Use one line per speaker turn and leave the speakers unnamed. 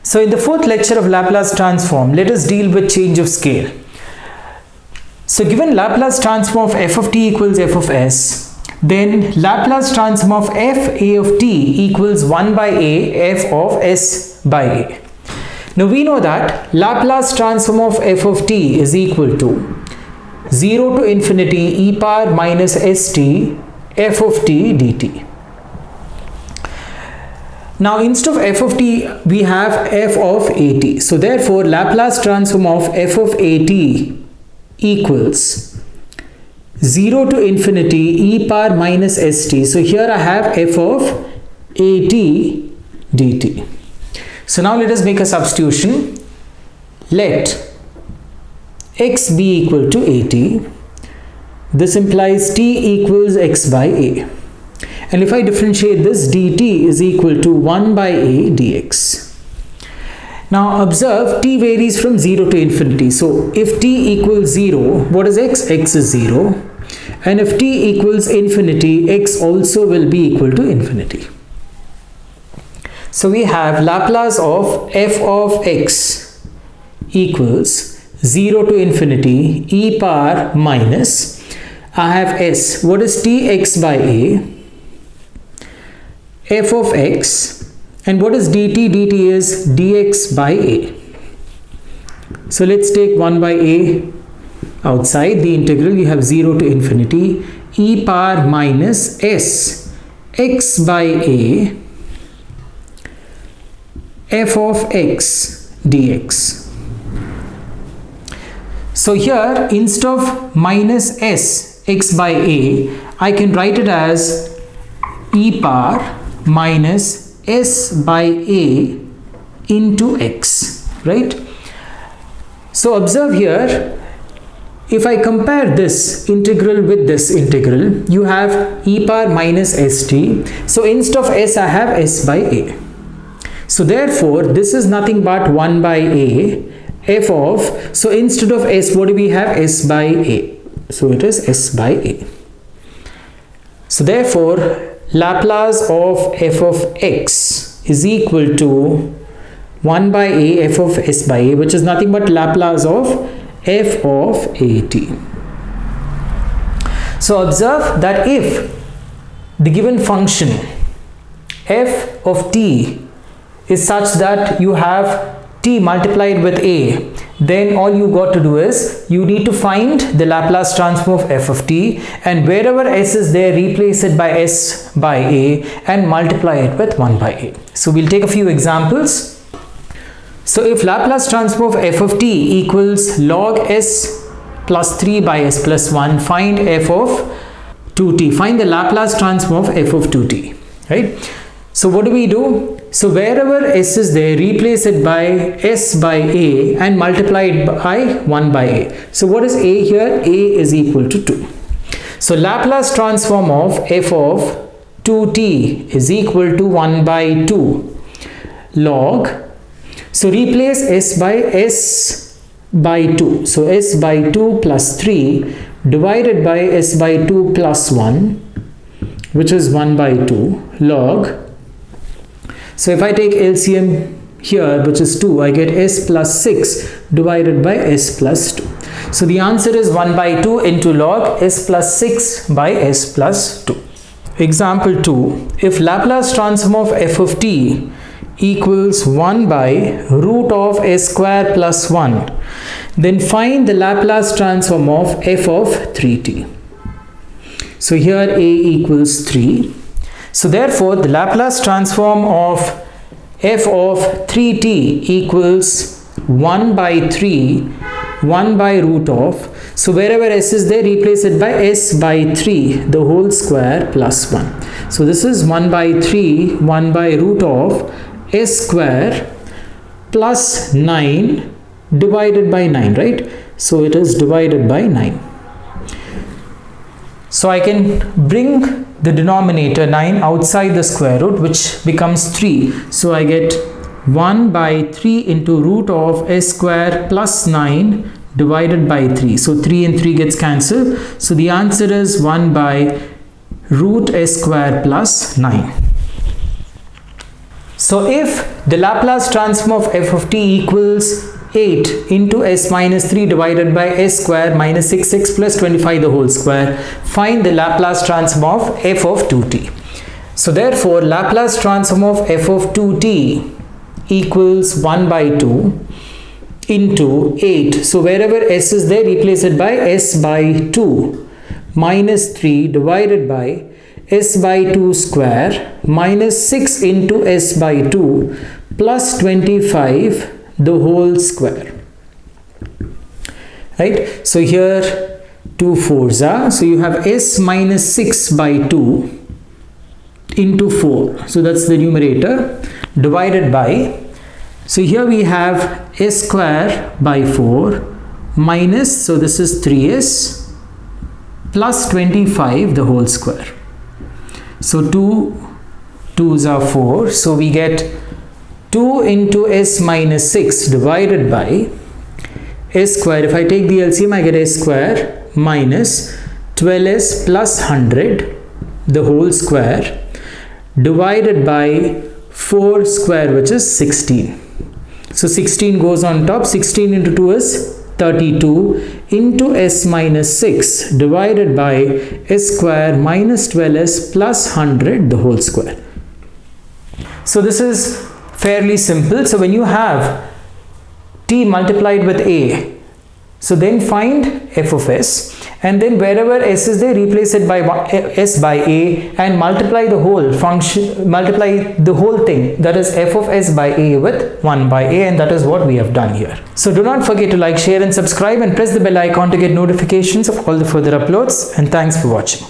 So in the fourth lecture of Laplace transform, let us deal with change of scale. So given Laplace transform of f of t equals f of s, then Laplace transform of f a of t equals 1 by a f of s by a. Now we know that Laplace transform of f of t is equal to 0 to infinity e power minus st f of t dt. Now instead of f of t, we have f of at. So therefore, Laplace transform of f of at equals 0 to infinity e power minus st. So here I have f of at dt. So now let us make a substitution. Let x be equal to at. This implies t equals x by a. And if I differentiate this, dt is equal to 1 by a dx. Now observe, t varies from 0 to infinity. So if t equals 0, what is x? X is 0. And if t equals infinity, x also will be equal to infinity. So we have Laplace of f of x equals 0 to infinity e power minus, I have s. What is t? X by a. F of x, and what is dt? Dt is dx by a. So let's take 1 by a outside the integral. You have 0 to infinity e power minus s x by a f of x dx. So here instead of minus s x by a, I can write it as e power minus s by a into x, right? So observe here, if I compare this integral with this integral, you have e power minus st. So instead of s, I have s by a. So therefore, this is nothing but 1 by a f of, so instead of s, what do we have? S by a. So it is s by a. So therefore, Laplace of f of x is equal to 1 by a f of s by a, which is nothing but Laplace of f of at. So observe that if the given function f of t is such that you have t multiplied with a, then all you got to do is you need to find the Laplace transform of f of t, and wherever s is there, replace it by s by a and multiply it with 1 by a. So we'll take a few examples. So if Laplace transform of f of t equals log s plus 3 by s plus 1, find f of 2t. Find the Laplace transform of f of 2t, right? So what do? So wherever s is there, replace it by s by a and multiply it by 1 by a. So what is a here? A is equal to 2. So Laplace transform of f of 2t is equal to 1 by 2 log. So replace s by 2. So s by 2 plus 3 divided by s by 2 plus 1, which is 1 by 2 log. So if I take LCM here, which is 2, I get s plus 6 divided by s plus 2. So the answer is 1 by 2 into log s plus 6 by s plus 2. Example 2. If Laplace transform of f of t equals 1 by root of s square plus 1, then find the Laplace transform of f of 3t. So here a equals 3. So therefore, the Laplace transform of f of 3t equals 1 by 3, 1 by root of, so wherever s is there, replace it by s by 3, the whole square plus 1. So this is 1 by 3, 1 by root of s square plus 9 divided by 9, right? So it is divided by 9. So I can bring the denominator 9 outside the square root, which becomes 3. So I get 1 by 3 into root of s square plus 9 divided by 3. So 3 and 3 gets cancelled. So the answer is 1 by root s square plus 9. So if the Laplace transform of f of t equals 8 into s minus 3 divided by s square minus 6x plus 25 the whole square, find the Laplace transform of f of 2t. So therefore Laplace transform of f of 2t equals 1 by 2 into 8. So wherever s is there, replace it by s by 2 minus 3 divided by s by 2 square minus 6 into s by 2 plus 25 the whole square. Right? So here 2 4s are. So you have s minus 6 by 2 into 4. So that's the numerator divided by. So here we have s square by 4 minus, so this is 3s plus 25 the whole square. So 2 2s are 4. So we get 2 into s minus 6 divided by s square. If I take the LCM, I get s square minus 12s plus 100 the whole square divided by 4 square, which is 16. So 16 goes on top. 16 into 2 is 32 into s minus 6 divided by s square minus 12s plus 100 the whole square. So this is fairly simple. So when you have t multiplied with a, so then find f of s, and then wherever s is there, replace it by s by a and multiply the whole function, multiply the whole thing, that is f of s by a with 1 by a, and that is what we have done here. So do not forget to like, share and subscribe and press the bell icon to get notifications of all the further uploads, and thanks for watching.